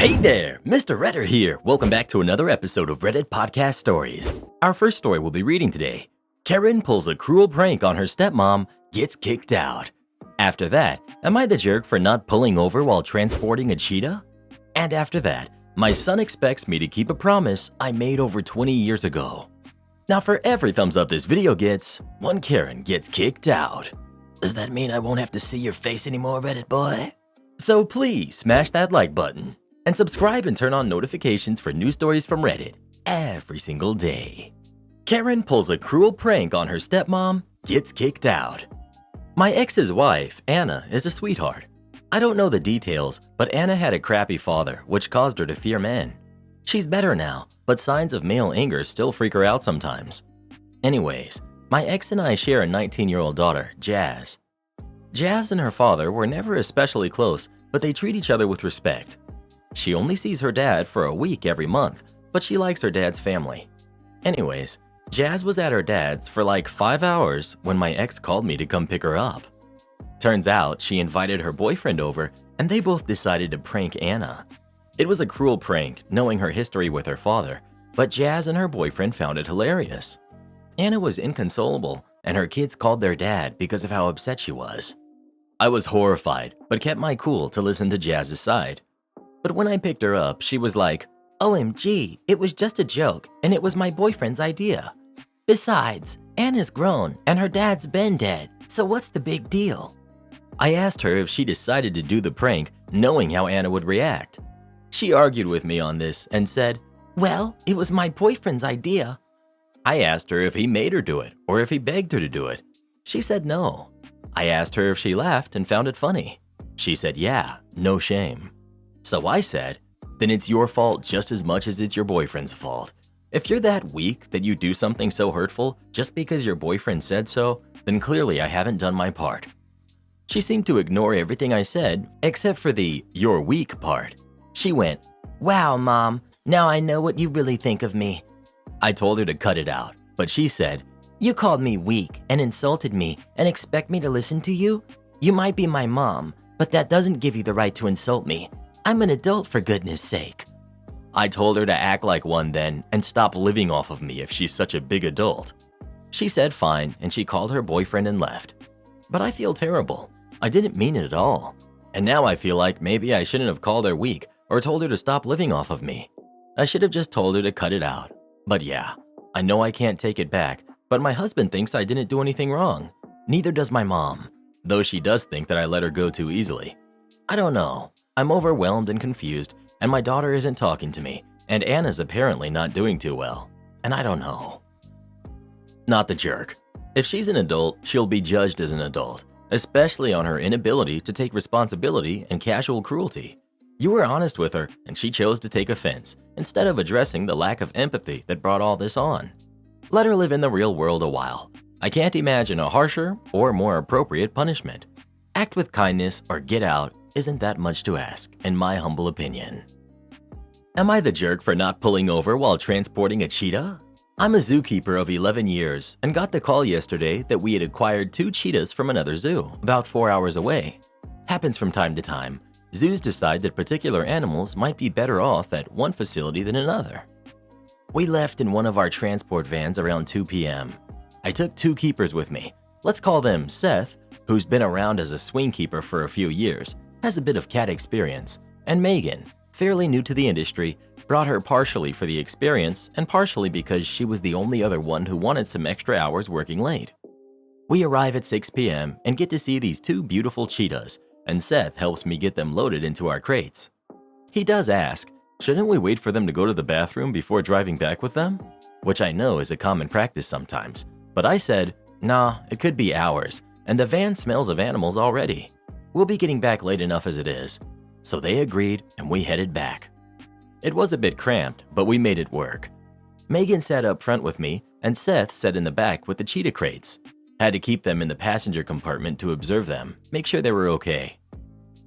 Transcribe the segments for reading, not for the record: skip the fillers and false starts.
Hey there, Mr. Redder here. Welcome back to another episode of Reddit Podcast Stories. Our first story we'll be reading today. Karen pulls a cruel prank on her stepmom, gets kicked out. After that, am I the jerk for not pulling over while transporting a cheetah? And after that, my son expects me to keep a promise I made over 20 years ago. Now for every thumbs up this video gets, one Karen gets kicked out. Does that mean I won't have to see your face anymore, Reddit boy? So please smash that like button and subscribe and turn on notifications for new stories from Reddit every single day. Karen pulls a cruel prank on her stepmom, gets kicked out. My ex's wife, Anna, is a sweetheart. I don't know the details, but Anna had a crappy father, which caused her to fear men. She's better now, but signs of male anger still freak her out sometimes. Anyways, my ex and I share a 19-year-old daughter, Jazz. Jazz and her father were never especially close, but they treat each other with respect. She only sees her dad for a week every month, but she likes her dad's family. Anyways, Jazz was at her dad's for like 5 hours when my ex called me to come pick her up. Turns out she invited her boyfriend over and they both decided to prank Anna. It was a cruel prank knowing her history with her father, but Jazz and her boyfriend found it hilarious. Anna was inconsolable and her kids called their dad because of how upset she was. I was horrified, but kept my cool to listen to Jazz's side. But when I picked her up, she was like, OMG, it was just a joke and it was my boyfriend's idea. Besides, Anna's grown and her dad's been dead, so what's the big deal? I asked her if she decided to do the prank knowing how Anna would react. She argued with me on this and said, well, it was my boyfriend's idea. I asked her if he made her do it or if he begged her to do it. She said no. I asked her if she laughed and found it funny. She said yeah, no shame. So I said, then it's your fault just as much as it's your boyfriend's fault. If you're that weak that you do something so hurtful just because your boyfriend said so, then clearly I haven't done my part. She seemed to ignore everything I said except for the "you're weak" part. She went, wow, Mom, now I know what you really think of me. I told her to cut it out, but she said, you called me weak and insulted me and expect me to listen to you? You might be my mom, but that doesn't give you the right to insult me. I'm an adult for goodness sake. I told her to act like one then and stop living off of me if she's such a big adult. She said fine and she called her boyfriend and left. But I feel terrible. I didn't mean it at all. And now I feel like maybe I shouldn't have called her weak or told her to stop living off of me. I should have just told her to cut it out. But yeah, I know I can't take it back, but my husband thinks I didn't do anything wrong. Neither does my mom, though she does think that I let her go too easily. I don't know. I'm overwhelmed and confused, and my daughter isn't talking to me, and Anna's apparently not doing too well, and I don't know. Not the jerk. If she's an adult, she'll be judged as an adult, especially on her inability to take responsibility and casual cruelty. You were honest with her, and she chose to take offense, instead of addressing the lack of empathy that brought all this on. Let her live in the real world a while. I can't imagine a harsher or more appropriate punishment. Act with kindness or get out isn't that much to ask, in my humble opinion. Am I the jerk for not pulling over while transporting a cheetah? I'm a zookeeper of 11 years and got the call yesterday that we had acquired 2 cheetahs from another zoo, about 4 hours away. Happens from time to time. Zoos decide that particular animals might be better off at one facility than another. We left in one of our transport vans around 2 p.m. I took 2 keepers with me. Let's call them Seth, who's been around as a swing keeper for a few years, has a bit of cat experience, and Megan, fairly new to the industry, brought her partially for the experience and partially because she was the only other one who wanted some extra hours working late. We arrive at 6 p.m. and get to see these 2 beautiful cheetahs, and Seth helps me get them loaded into our crates. He does ask, shouldn't we wait for them to go to the bathroom before driving back with them? Which I know is a common practice sometimes, but I said, nah, it could be hours, and the van smells of animals already. We'll be getting back late enough as it is. So they agreed and we headed back. It was a bit cramped, but we made it work. Megan sat up front with me and Seth sat in the back with the cheetah crates. Had to keep them in the passenger compartment to observe them, make sure they were okay.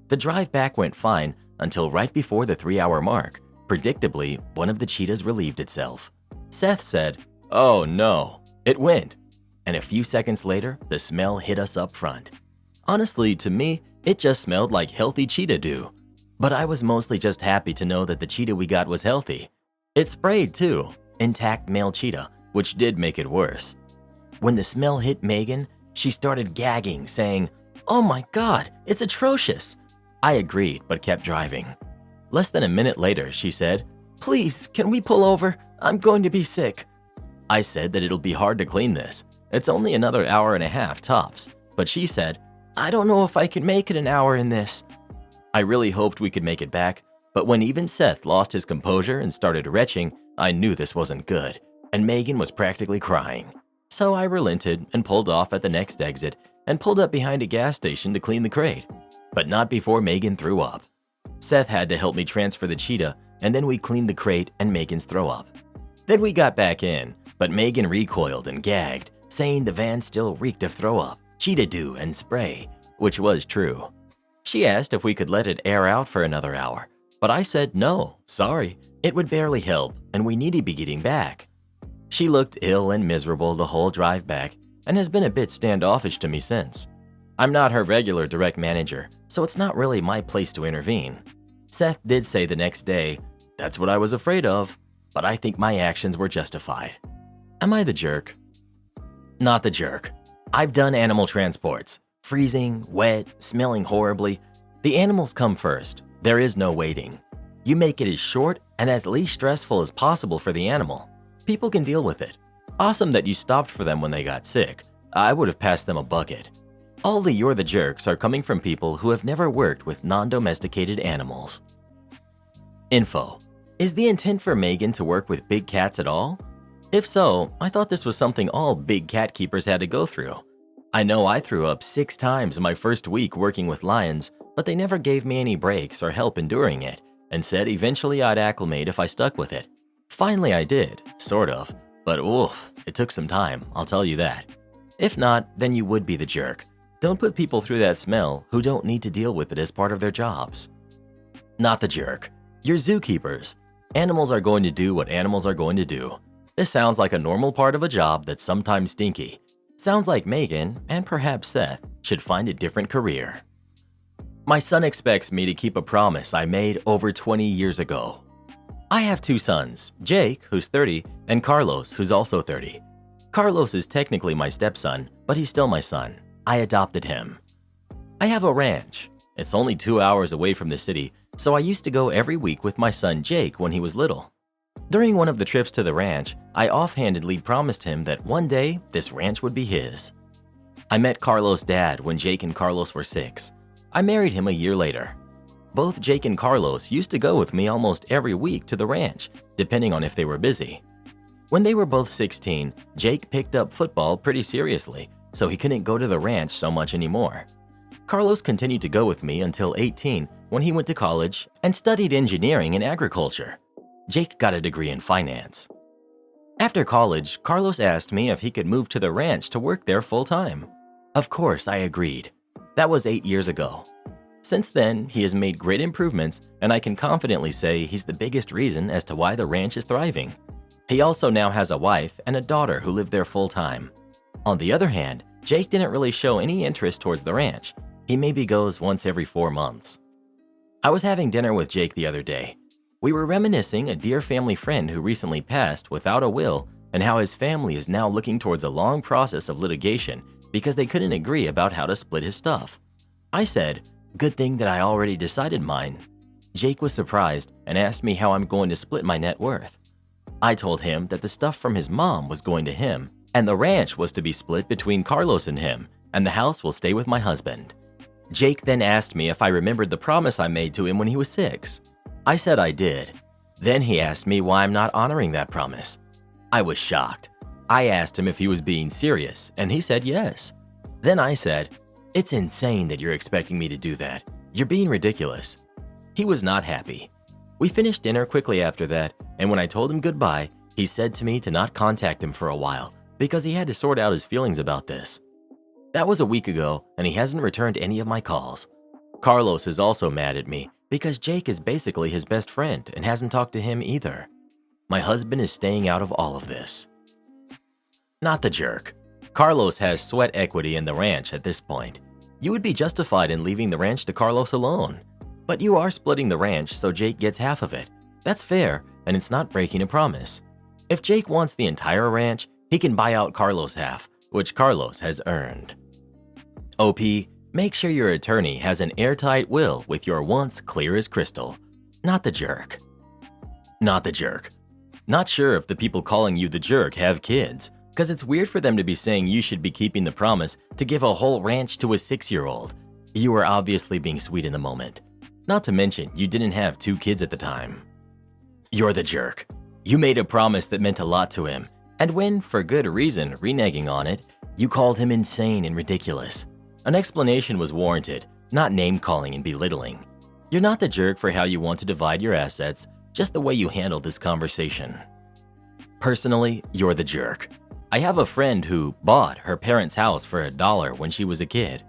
The drive back went fine until right before the 3-hour mark. Predictably, one of the cheetahs relieved itself. Seth said, oh no, it went. And a few seconds later, the smell hit us up front. Honestly, to me, it just smelled like healthy cheetah do. But I was mostly just happy to know that the cheetah we got was healthy. It sprayed too, intact male cheetah, which did make it worse. When the smell hit Megan, she started gagging, saying, "Oh my God, it's atrocious." I agreed, but kept driving. Less than a minute later, she said, "Please, can we pull over? I'm going to be sick." I said that it'll be hard to clean this. It's only another hour and a half tops. But she said, "I don't know if I can make it an hour in this." I really hoped we could make it back, but when even Seth lost his composure and started retching, I knew this wasn't good, and Megan was practically crying. So I relented and pulled off at the next exit and pulled up behind a gas station to clean the crate. But not before Megan threw up. Seth had to help me transfer the cheetah, and then we cleaned the crate and Megan's throw up. Then we got back in, but Megan recoiled and gagged, saying the van still reeked of throw up, cheetah dew, and spray, which was true. She asked if we could let it air out for another hour, but I said no, sorry, it would barely help, and we need to be getting back. She looked ill and miserable the whole drive back and has been a bit standoffish to me since. I'm not her regular direct manager, so it's not really my place to intervene. Seth did say the next day, "That's what I was afraid of," but I think my actions were justified. Am I the jerk? Not the jerk. I've done animal transports. Freezing, wet, smelling horribly. The animals come first. There is no waiting. You make it as short and as least stressful as possible for the animal. People can deal with it. Awesome that you stopped for them when they got sick. I would have passed them a bucket. All the "you're the jerks" are coming from people who have never worked with non-domesticated animals. Info. Is the intent for Megan to work with big cats at all? If so, I thought this was something all big cat keepers had to go through. I know I threw up 6 times my first week working with lions, but they never gave me any breaks or help enduring it, and said eventually I'd acclimate if I stuck with it. Finally I did, sort of, but oof, it took some time, I'll tell you that. If not, then you would be the jerk. Don't put people through that smell who don't need to deal with it as part of their jobs. Not the jerk. You're zookeepers. Animals are going to do what animals are going to do. This sounds like a normal part of a job that's sometimes stinky. Sounds like Megan, and perhaps Seth, should find a different career. My son expects me to keep a promise I made over 20 years ago. I have 2 sons, Jake, who's 30, and Carlos, who's also 30. Carlos is technically my stepson, but he's still my son. I adopted him. I have a ranch. It's only 2 hours away from the city, so I used to go every week with my son Jake when he was little. During one of the trips to the ranch, I offhandedly promised him that one day this ranch would be his. I met Carlos' dad when Jake and Carlos were 6. I married him a year later. Both Jake and Carlos used to go with me almost every week to the ranch, depending on if they were busy. When they were both 16, Jake picked up football pretty seriously, so he couldn't go to the ranch so much anymore. Carlos continued to go with me until 18 when he went to college and studied engineering and agriculture. Jake got a degree in finance. After college, Carlos asked me if he could move to the ranch to work there full-time. Of course, I agreed. That was 8 years ago. Since then, he has made great improvements, and I can confidently say he's the biggest reason as to why the ranch is thriving. He also now has a wife and a daughter who live there full-time. On the other hand, Jake didn't really show any interest towards the ranch. He maybe goes once every 4 months. I was having dinner with Jake the other day. We were reminiscing a dear family friend who recently passed without a will and how his family is now looking towards a long process of litigation because they couldn't agree about how to split his stuff. I said, "Good thing that I already decided mine." Jake was surprised and asked me how I'm going to split my net worth. I told him that the stuff from his mom was going to him and the ranch was to be split between Carlos and him, and the house will stay with my husband. Jake then asked me if I remembered the promise I made to him when he was 6. I said I did. Then he asked me why I'm not honoring that promise. I was shocked. I asked him if he was being serious, and he said yes. Then I said, "It's insane that you're expecting me to do that. You're being ridiculous." He was not happy. We finished dinner quickly after that, and when I told him goodbye, he said to me to not contact him for a while because he had to sort out his feelings about this. That was a week ago, and he hasn't returned any of my calls. Carlos is also mad at me because Jake is basically his best friend and hasn't talked to him either. My husband is staying out of all of this. Not the jerk. Carlos has sweat equity in the ranch at this point. You would be justified in leaving the ranch to Carlos alone. But you are splitting the ranch so Jake gets half of it. That's fair, and it's not breaking a promise. If Jake wants the entire ranch, he can buy out Carlos half, which Carlos has earned. OP, make sure your attorney has an airtight will with your wants clear as crystal. Not the jerk. Not the jerk. Not sure if the people calling you the jerk have kids, because it's weird for them to be saying you should be keeping the promise to give a whole ranch to a 6-year-old. You were obviously being sweet in the moment. Not to mention, you didn't have 2 kids at the time. You're the jerk. You made a promise that meant a lot to him, and when, for good reason, reneging on it, you called him insane and ridiculous. An explanation was warranted, not name-calling and belittling. You're not the jerk for how you want to divide your assets, just the way you handled this conversation. Personally, you're the jerk. I have a friend who bought her parents' house for $1 when she was a kid.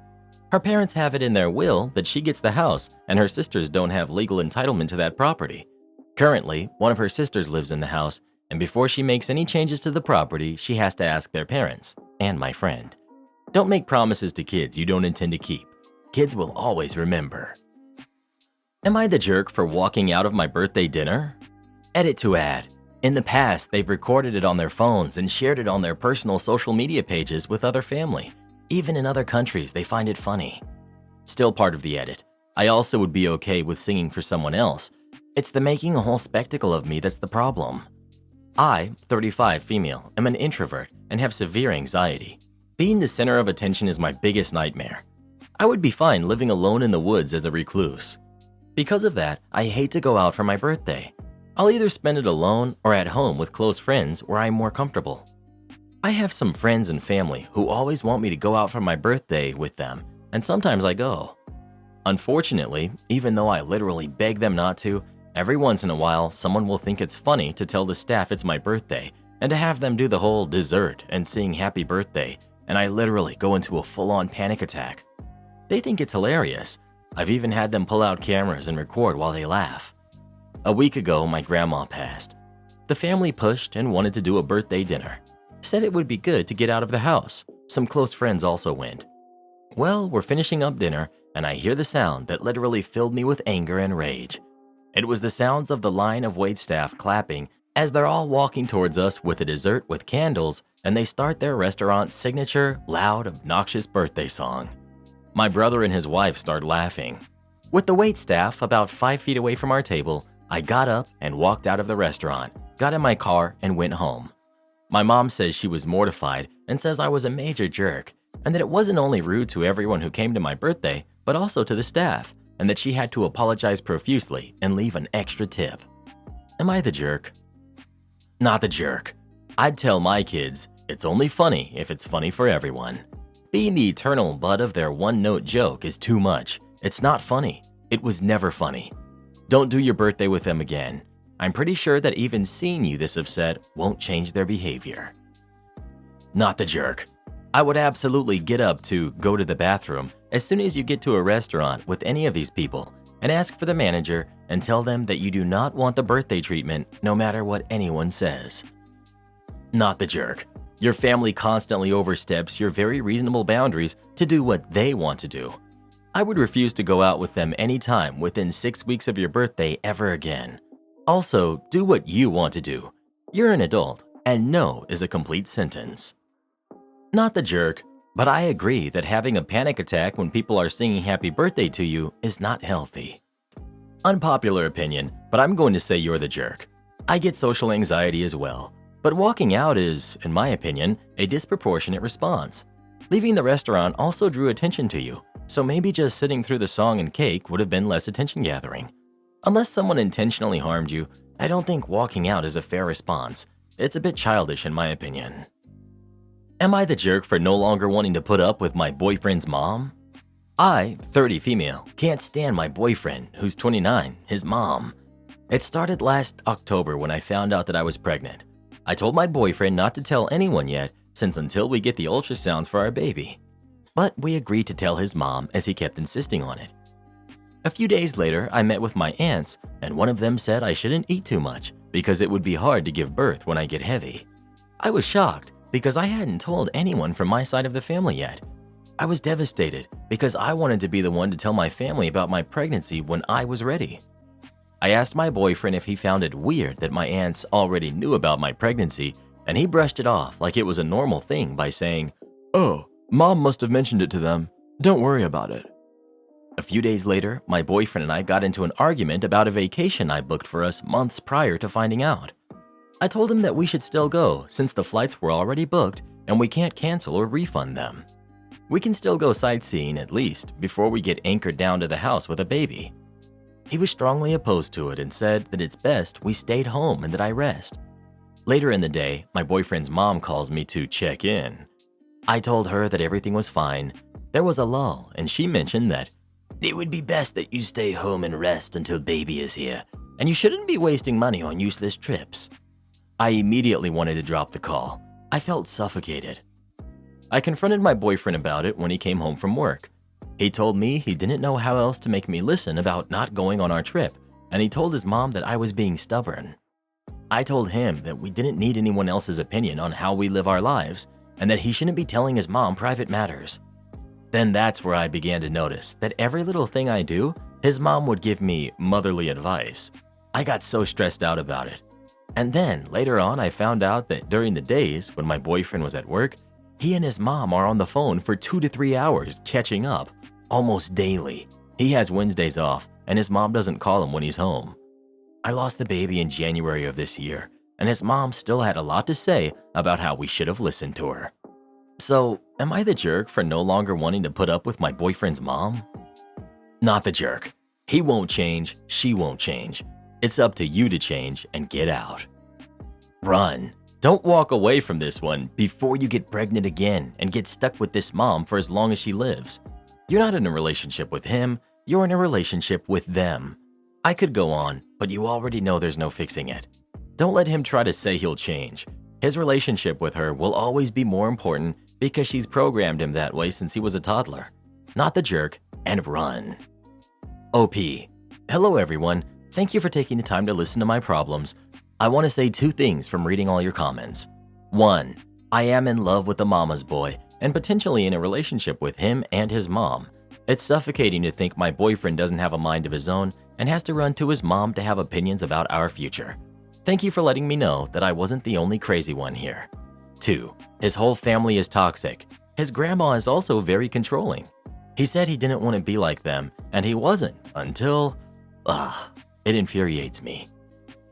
Her parents have it in their will that she gets the house, and her sisters don't have legal entitlement to that property. Currently, one of her sisters lives in the house, and before she makes any changes to the property, she has to ask their parents, and my friend. Don't make promises to kids you don't intend to keep. Kids will always remember. Am I the jerk for walking out of my birthday dinner? Edit to add. In the past, they've recorded it on their phones and shared it on their personal social media pages with other family. Even in other countries, they find it funny. Still part of the edit. I also would be okay with singing for someone else. It's the making a whole spectacle of me that's the problem. I, 35 female, am an introvert and have severe anxiety. Being the center of attention is my biggest nightmare. I would be fine living alone in the woods as a recluse. Because of that, I hate to go out for my birthday. I'll either spend it alone or at home with close friends where I'm more comfortable. I have some friends and family who always want me to go out for my birthday with them, and sometimes I go. Unfortunately, even though I literally beg them not to, every once in a while someone will think it's funny to tell the staff it's my birthday and to have them do the whole dessert and sing happy birthday, and I literally go into a full-on panic attack. They think it's hilarious. I've even had them pull out cameras and record while they laugh. A week ago, my grandma passed. The family pushed and wanted to do a birthday dinner. Said it would be good to get out of the house. Some close friends also went. Well, we're finishing up dinner, and I hear the sound that literally filled me with anger and rage. It was the sounds of the line of waitstaff clapping as they're all walking towards us with a dessert with candles, and they start their restaurant's signature, loud, obnoxious birthday song. My brother and his wife start laughing. With the waitstaff about 5 feet away from our table, I got up and walked out of the restaurant, got in my car, and went home. My mom says she was mortified and says I was a major jerk, and that it wasn't only rude to everyone who came to my birthday, but also to the staff, and that she had to apologize profusely and leave an extra tip. Am I the jerk? Not the jerk. I'd tell my kids, it's only funny if it's funny for everyone. Being the eternal butt of their one-note joke is too much. It's not funny. It was never funny. Don't do your birthday with them again. I'm pretty sure that even seeing you this upset won't change their behavior. Not the jerk. I would absolutely get up to go to the bathroom as soon as you get to a restaurant with any of these people and ask for the manager and tell them that you do not want the birthday treatment no matter what anyone says. Not the jerk. Your family constantly oversteps your very reasonable boundaries to do what they want to do. I would refuse to go out with them anytime within 6 weeks of your birthday ever again. Also, do what you want to do. You're an adult, and no is a complete sentence. Not the jerk, but I agree that having a panic attack when people are singing happy birthday to you is not healthy. Unpopular opinion, but I'm going to say you're the jerk. I get social anxiety as well, but walking out is, in my opinion, a disproportionate response. Leaving the restaurant also drew attention to you, so maybe just sitting through the song and cake would have been less attention gathering. Unless someone intentionally harmed you, I don't think walking out is a fair response. It's a bit childish in my opinion. Am I the jerk for no longer wanting to put up with my boyfriend's mom? I, 30 female, can't stand my boyfriend, who's 29, his mom. It started last October when I found out that I was pregnant. I told my boyfriend not to tell anyone yet, since until we get the ultrasounds for our baby. But we agreed to tell his mom as he kept insisting on it. A few days later, I met with my aunts, and one of them said I shouldn't eat too much because it would be hard to give birth when I get heavy. I was shocked because I hadn't told anyone from my side of the family yet. I was devastated because I wanted to be the one to tell my family about my pregnancy when I was ready. I asked my boyfriend if he found it weird that my aunts already knew about my pregnancy, and he brushed it off like it was a normal thing by saying, "Oh, Mom must have mentioned it to them. Don't worry about it." A few days later, my boyfriend and I got into an argument about a vacation I booked for us months prior to finding out. I told him that we should still go since the flights were already booked and we can't cancel or refund them. We can still go sightseeing at least before we get anchored down to the house with a baby. He was strongly opposed to it and said that it's best we stayed home and that I rest. Later in the day, my boyfriend's mom calls me to check in. I told her that everything was fine. There was a lull, and she mentioned that it would be best that you stay home and rest until baby is here, and you shouldn't be wasting money on useless trips. I immediately wanted to drop the call. I felt suffocated. I confronted my boyfriend about it when he came home from work. He told me he didn't know how else to make me listen about not going on our trip, and he told his mom that I was being stubborn. I told him that we didn't need anyone else's opinion on how we live our lives, and that he shouldn't be telling his mom private matters. Then that's where I began to notice that every little thing I do, his mom would give me motherly advice. I got so stressed out about it. And then later on, I found out that during the days when my boyfriend was at work, he and his mom are on the phone for 2 to 3 hours catching up, almost daily. He has Wednesdays off, and his mom doesn't call him when he's home. I lost the baby in January of this year, and his mom still had a lot to say about how we should have listened to her. So, am I the jerk for no longer wanting to put up with my boyfriend's mom? Not the jerk. He won't change, she won't change. It's up to you to change and get out. Run. Don't walk away from this one before you get pregnant again and get stuck with this mom for as long as she lives. You're not in a relationship with him, you're in a relationship with them. I could go on, but you already know there's no fixing it. Don't let him try to say he'll change. His relationship with her will always be more important because she's programmed him that way since he was a toddler. Not the jerk, and run. OP. Hello everyone. Thank you for taking the time to listen to my problems. I want to say 2 things from reading all your comments. 1. I am in love with the mama's boy and potentially in a relationship with him and his mom. It's suffocating to think my boyfriend doesn't have a mind of his own and has to run to his mom to have opinions about our future. Thank you for letting me know that I wasn't the only crazy one here. 2. His whole family is toxic. His grandma is also very controlling. He said he didn't want to be like them, and he wasn't until… it infuriates me.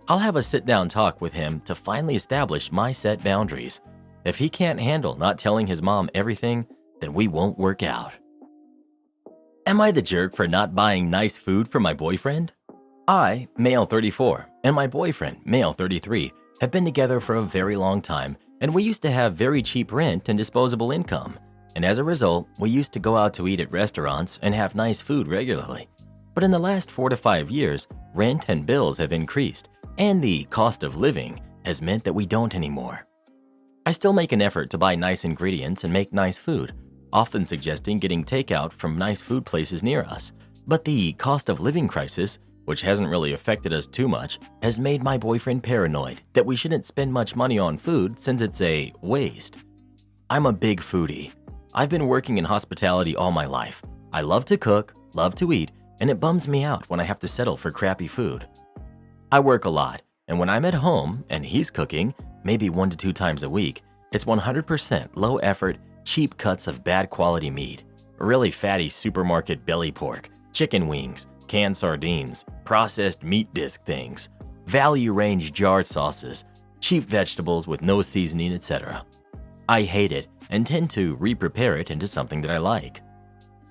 I'll have a sit-down talk with him to finally establish my set boundaries. If he can't handle not telling his mom everything, then we won't work out. Am I the jerk for not buying nice food for my boyfriend? I, male 34, and my boyfriend, male 33, have been together for a very long time, and we used to have very cheap rent and disposable income. And as a result, we used to go out to eat at restaurants and have nice food regularly. But in the last 4 to 5 years, rent and bills have increased, and the cost of living has meant that we don't anymore. I still make an effort to buy nice ingredients and make nice food, often suggesting getting takeout from nice food places near us. But the cost of living crisis, which hasn't really affected us too much, has made my boyfriend paranoid that we shouldn't spend much money on food since it's a waste. I'm a big foodie. I've been working in hospitality all my life. I love to cook, love to eat, and it bums me out when I have to settle for crappy food. I work a lot, and when I'm at home and he's cooking, maybe 1 to 2 times a week, it's 100% low effort, cheap cuts of bad quality meat, really fatty supermarket belly pork, chicken wings, canned sardines, processed meat disc things, value range jarred sauces, cheap vegetables with no seasoning, etc. I hate it and tend to re-prepare it into something that I like.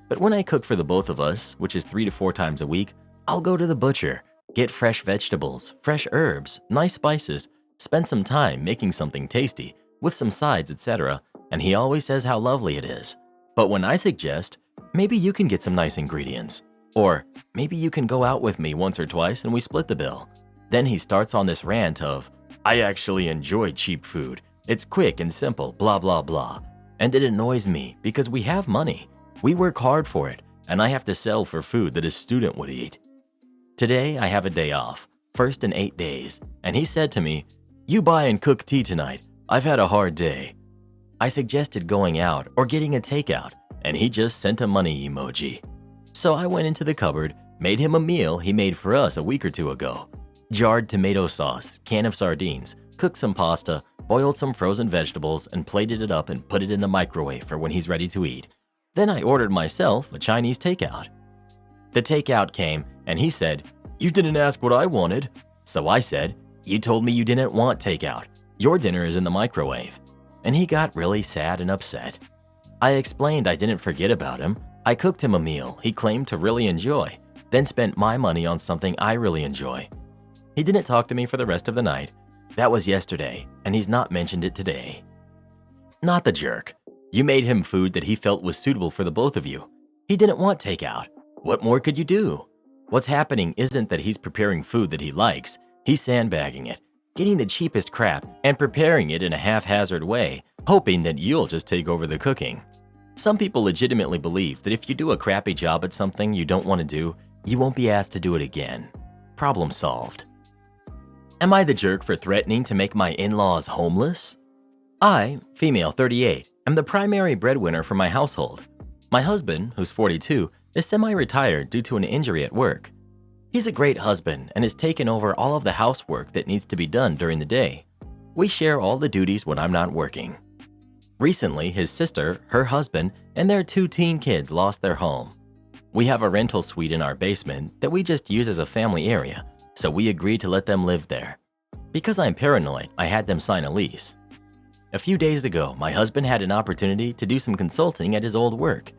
But when I cook for the both of us, which is 3 to 4 times a week, I'll go to the butcher, get fresh vegetables, fresh herbs, nice spices, spend some time making something tasty with some sides, etc., and he always says how lovely it is. But when I suggest, maybe you can get some nice ingredients, or maybe you can go out with me once or twice and we split the bill, then he starts on this rant of, I actually enjoy cheap food. It's quick and simple, blah, blah, blah. And it annoys me because we have money. We work hard for it, and I have to sell for food that a student would eat. Today, I have a day off, first in 8 days, and he said to me, you buy and cook tea tonight. I've had a hard day. I suggested going out or getting a takeout, and he just sent a money emoji. So I went into the cupboard, made him a meal he made for us a week or two ago. Jarred tomato sauce, can of sardines, cooked some pasta, boiled some frozen vegetables, and plated it up and put it in the microwave for when he's ready to eat. Then I ordered myself a Chinese takeout. The takeout came, and he said, "You didn't ask what I wanted." So I said, "You told me you didn't want takeout. Your dinner is in the microwave." And he got really sad and upset. I explained I didn't forget about him. I cooked him a meal he claimed to really enjoy, then spent my money on something I really enjoy. He didn't talk to me for the rest of the night. That was yesterday, and he's not mentioned it today. Not the jerk. You made him food that he felt was suitable for the both of you. He didn't want takeout. What more could you do? What's happening isn't that he's preparing food that he likes. He's sandbagging it, getting the cheapest crap and preparing it in a haphazard way, hoping that you'll just take over the cooking. Some people legitimately believe that if you do a crappy job at something you don't want to do, you won't be asked to do it again. Problem solved. Am I the jerk for threatening to make my in-laws homeless? I, female 38, am the primary breadwinner for my household. My husband, who's 42, is semi-retired due to an injury at work. He's a great husband and has taken over all of the housework that needs to be done during the day. We share all the duties when I'm not working. Recently, his sister, her husband, and their 2 teen kids lost their home. We have a rental suite in our basement that we just use as a family area, so we agreed to let them live there. Because I'm paranoid, I had them sign a lease. A few days ago, my husband had an opportunity to do some consulting at his old work.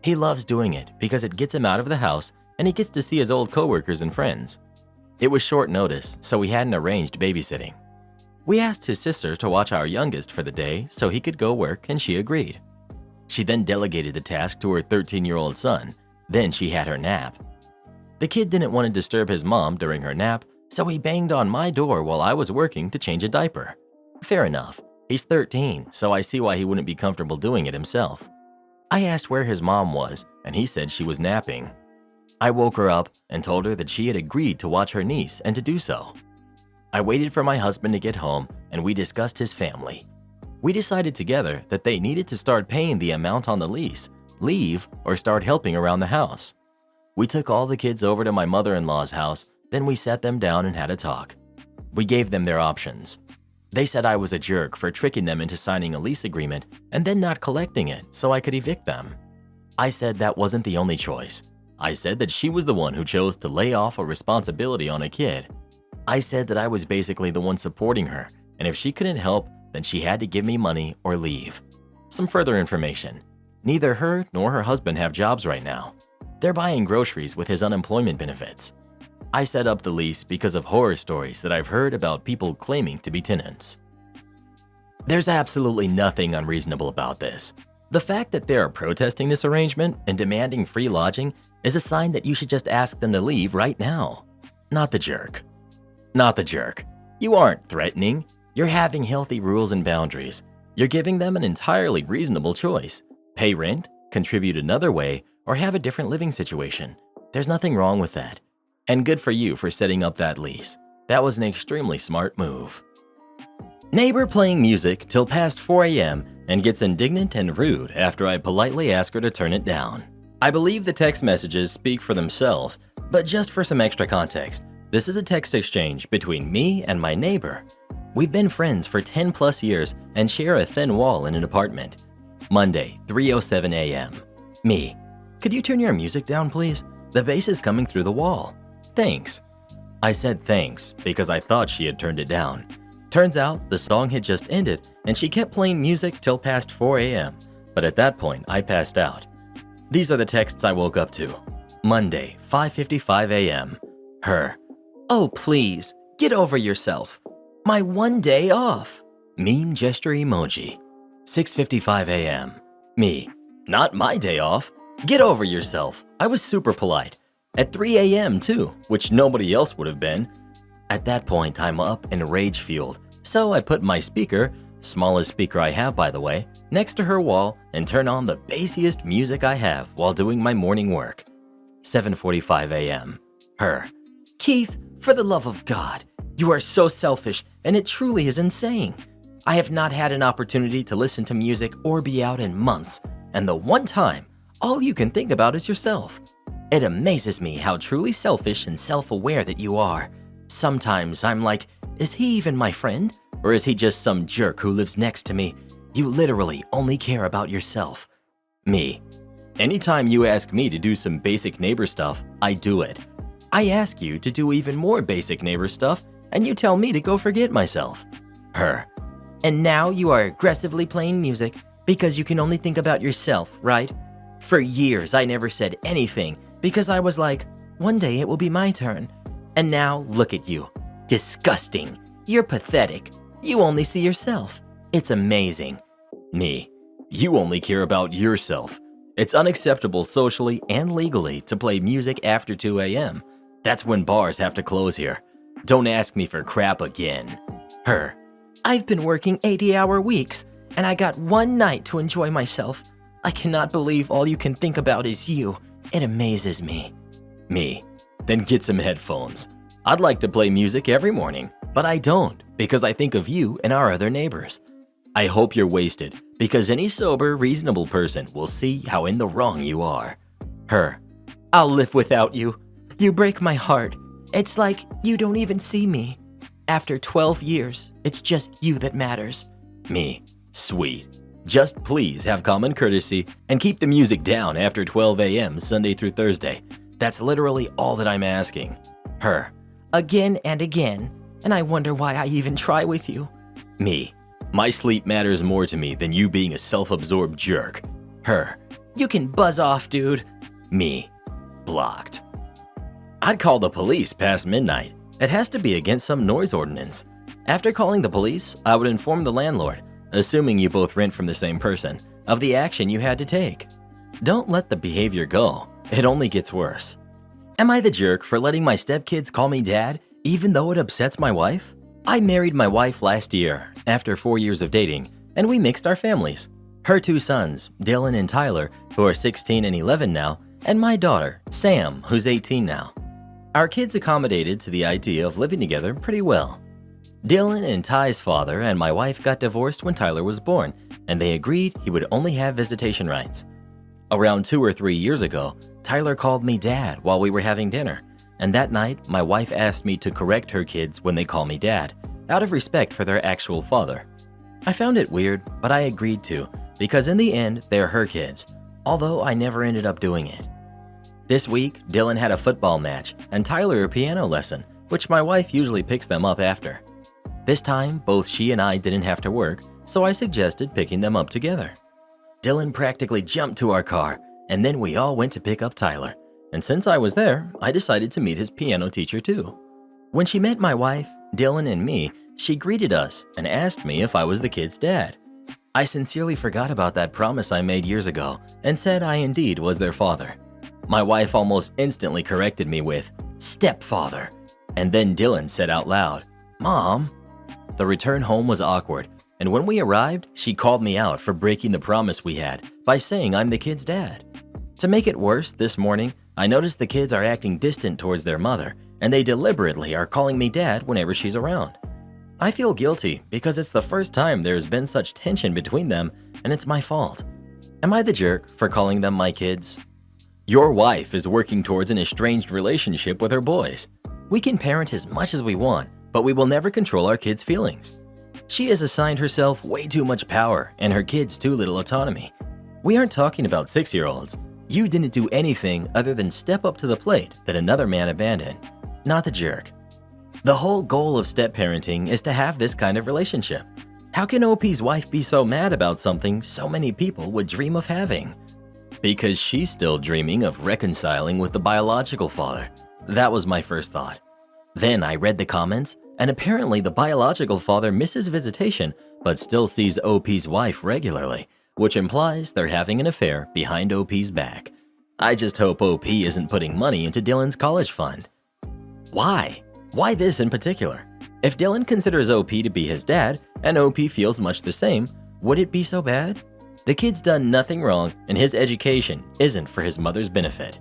He loves doing it because it gets him out of the house and he gets to see his old coworkers and friends. It was short notice, so we hadn't arranged babysitting. We asked his sister to watch our youngest for the day so he could go work, and she agreed. She then delegated the task to her 13-year-old son. Then she had her nap. The kid didn't want to disturb his mom during her nap, so he banged on my door while I was working to change a diaper. Fair enough. He's 13, so I see why he wouldn't be comfortable doing it himself. I asked where his mom was, and he said she was napping. I woke her up and told her that she had agreed to watch her niece and to do so. I waited for my husband to get home, and we discussed his family. We decided together that they needed to start paying the amount on the lease, leave, or start helping around the house. We took all the kids over to my mother-in-law's house, then we sat them down and had a talk. We gave them their options. They said I was a jerk for tricking them into signing a lease agreement and then not collecting it so I could evict them. I said that wasn't the only choice. I said that she was the one who chose to lay off a responsibility on a kid. I said that I was basically the one supporting her, and if she couldn't help, then she had to give me money or leave. Some further information. Neither her nor her husband have jobs right now. They're buying groceries with his unemployment benefits. I set up the lease because of horror stories that I've heard about people claiming to be tenants. There's absolutely nothing unreasonable about this. The fact that they are protesting this arrangement and demanding free lodging is a sign that you should just ask them to leave right now. Not the jerk. Not the jerk. You aren't threatening. You're having healthy rules and boundaries. You're giving them an entirely reasonable choice. Pay rent, contribute another way, or have a different living situation. There's nothing wrong with that. And good for you for setting up that lease. That was an extremely smart move. Neighbor playing music till past 4 a.m. and gets indignant and rude after I politely ask her to turn it down. I believe the text messages speak for themselves, but just for some extra context, this is a text exchange between me and my neighbor. We've been friends for 10 plus years and share a thin wall in an apartment. Monday, 3:07 a.m. Me. Could you turn your music down, please? The bass is coming through the wall. Thanks. I said thanks because I thought she had turned it down. Turns out the song had just ended and she kept playing music till past 4 a.m. But at that point, I passed out. These are the texts I woke up to. Monday, 5:55 a.m. Her. Oh, please, get over yourself. My one day off. Mean gesture emoji. 6:55 a.m. Me. Not my day off. Get over yourself. I was super polite. At 3 a.m. too, which nobody else would have been. At that point, I'm up and rage-fueled, so I put my speaker, smallest speaker I have by the way, next to her wall and turn on the bassiest music I have while doing my morning work. 7:45 a.m. Her. Keith, for the love of God, you are so selfish and it truly is insane. I have not had an opportunity to listen to music or be out in months, and the one time All you can think about is yourself. It amazes me how truly selfish and self-aware that you are. Sometimes I'm like, is he even my friend? Or is he just some jerk who lives next to me? You literally only care about yourself. Me. Anytime you ask me to do some basic neighbor stuff, I do it. I ask you to do even more basic neighbor stuff, and you tell me to go forget myself. Her. And now you are aggressively playing music because you can only think about yourself, right? For years, I never said anything because I was like, one day it will be my turn. And now, look at you. Disgusting. You're pathetic. You only see yourself. It's amazing. Me. You only care about yourself. It's unacceptable socially and legally to play music after 2 a.m. That's when bars have to close here. Don't ask me for crap again. Her. I've been working 80-hour weeks, and I got one night to enjoy myself. I cannot believe all you can think about is you. It amazes me. Me. Then get some headphones. I'd like to play music every morning, but I don't because I think of you and our other neighbors. I hope you're wasted because any sober, reasonable person will see how in the wrong you are. Her. I'll live without you. You break my heart. It's like you don't even see me. After 12 years, it's just you that matters. Me. Sweet. Just please have common courtesy and keep the music down after 12 a.m. Sunday through Thursday. That's literally all that I'm asking. Her. Again and again, and I wonder why I even try with you. Me. My sleep matters more to me than you being a self-absorbed jerk. Her. You can buzz off, dude. Me. Blocked. I'd call the police past midnight. It has to be against some noise ordinance. After calling the police, I would inform the landlord, assuming you both rent from the same person, of the action you had to take. Don't let the behavior go. It only gets worse. Am I the jerk for letting my stepkids call me dad, even though it upsets my wife? I married my wife last year, after 4 years of dating, and we mixed our families. Her 2 sons, Dylan and Tyler, who are 16 and 11 now, and my daughter, Sam, who's 18 now. Our kids accommodated to the idea of living together pretty well. Dylan and Ty's father and my wife got divorced when Tyler was born, and they agreed he would only have visitation rights. Around 2 or 3 years ago, Tyler called me dad while we were having dinner, and that night, my wife asked me to correct her kids when they call me dad, out of respect for their actual father. I found it weird, but I agreed to, because in the end, they're her kids, although I never ended up doing it. This week, Dylan had a football match, and Tyler a piano lesson, which my wife usually picks them up after. This time, both she and I didn't have to work, so I suggested picking them up together. Dylan practically jumped to our car, and then we all went to pick up Tyler. And since I was there, I decided to meet his piano teacher too. When she met my wife, Dylan, and me, she greeted us and asked me if I was the kid's dad. I sincerely forgot about that promise I made years ago and said I indeed was their father. My wife almost instantly corrected me with, "Stepfather." And then Dylan said out loud, "Mom." The return home was awkward, and when we arrived, she called me out for breaking the promise we had by saying I'm the kid's dad. To make it worse, this morning, I noticed the kids are acting distant towards their mother, and they deliberately are calling me dad whenever she's around. I feel guilty because it's the first time there's been such tension between them, and it's my fault. Am I the jerk for calling them my kids? Your wife is working towards an estranged relationship with her boys. We can parent as much as we want, but we will never control our kids' feelings. She has assigned herself way too much power and her kids too little autonomy. We aren't talking about 6-year-olds. You didn't do anything other than step up to the plate that another man abandoned. Not the jerk. The whole goal of step-parenting is to have this kind of relationship. How can OP's wife be so mad about something so many people would dream of having? Because she's still dreaming of reconciling with the biological father. That was my first thought. Then I read the comments, and apparently the biological father misses visitation but still sees OP's wife regularly, which implies they're having an affair behind OP's back. I just hope OP isn't putting money into Dylan's college fund. Why? Why this in particular? If Dylan considers OP to be his dad and OP feels much the same, would it be so bad? The kid's done nothing wrong and his education isn't for his mother's benefit.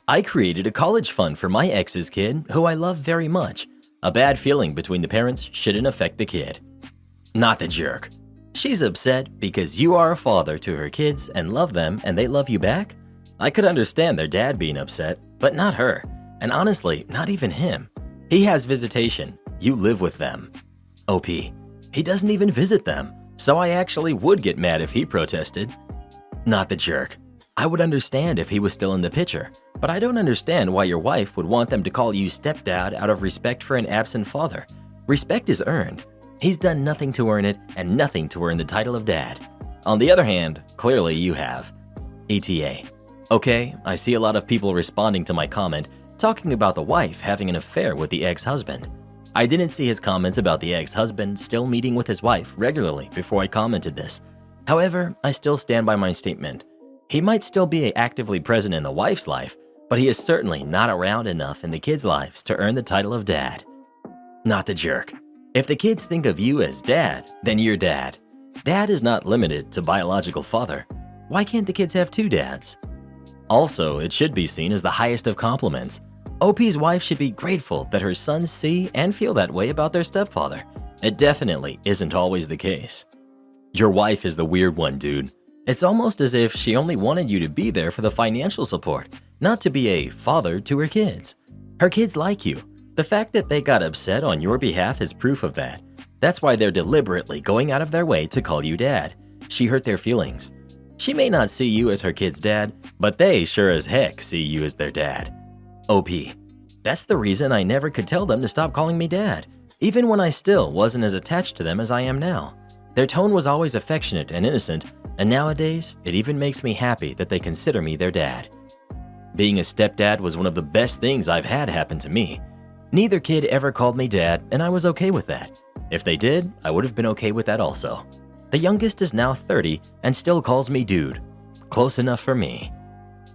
I created a college fund for my ex's kid, who I love very much. A bad feeling between the parents shouldn't affect the kid. Not the jerk. She's upset because you are a father to her kids and love them and they love you back? I could understand their dad being upset, but not her. And honestly, not even him. He has visitation. You live with them. OP. He doesn't even visit them, so I actually would get mad if he protested. Not the jerk. I would understand if he was still in the picture, but I don't understand why your wife would want them to call you stepdad out of respect for an absent father. Respect is earned. He's done nothing to earn it and nothing to earn the title of dad. On the other hand, clearly you have. ETA. Okay, I see a lot of people responding to my comment, talking about the wife having an affair with the ex-husband. I didn't see his comments about the ex-husband still meeting with his wife regularly before I commented this. However, I still stand by my statement. He might still be actively present in the wife's life, but he is certainly not around enough in the kids' lives to earn the title of dad. Not the jerk. If the kids think of you as dad, then you're dad. Dad is not limited to biological father. Why can't the kids have two dads? Also, it should be seen as the highest of compliments. OP's wife should be grateful that her sons see and feel that way about their stepfather. It definitely isn't always the case. Your wife is the weird one, dude. It's almost as if she only wanted you to be there for the financial support, not to be a father to her kids. Her kids like you. The fact that they got upset on your behalf is proof of that. That's why they're deliberately going out of their way to call you dad. She hurt their feelings. She may not see you as her kid's dad, but they sure as heck see you as their dad. OP. That's the reason I never could tell them to stop calling me dad, even when I still wasn't as attached to them as I am now. Their tone was always affectionate and innocent, and nowadays, it even makes me happy that they consider me their dad. Being a stepdad was one of the best things I've had happen to me. Neither kid ever called me dad, and I was okay with that. If they did, I would have been okay with that also. The youngest is now 30 and still calls me dude. Close enough for me.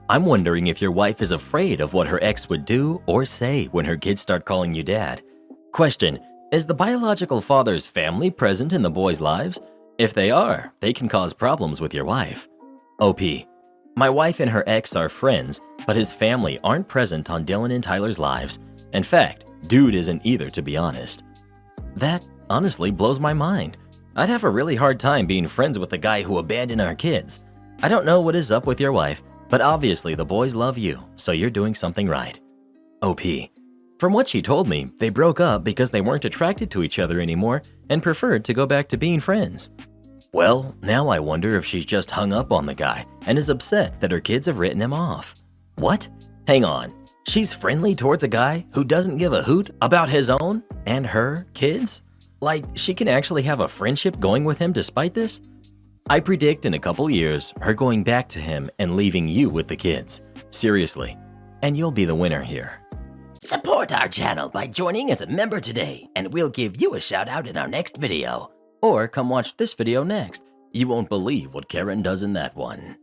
I'm wondering if your wife is afraid of what her ex would do or say when her kids start calling you dad. Question, is the biological father's family present in the boys' lives? If they are, they can cause problems with your wife. OP, my wife and her ex are friends, but his family aren't present on Dylan and Tyler's lives. In fact, dude isn't either, to be honest. That honestly blows my mind. I'd have a really hard time being friends with the guy who abandoned our kids. I don't know what is up with your wife, but obviously the boys love you, so you're doing something right. OP, from what she told me, they broke up because they weren't attracted to each other anymore and preferred to go back to being friends. Well, now I wonder if she's just hung up on the guy and is upset that her kids have written him off. What? Hang on. She's friendly towards a guy who doesn't give a hoot about his own and her kids? Like, she can actually have a friendship going with him despite this? I predict in a couple years, her going back to him and leaving you with the kids. Seriously. And you'll be the winner here. Support our channel by joining as a member today, and we'll give you a shout out in our next video. Or come watch this video next. You won't believe what Karen does in that one.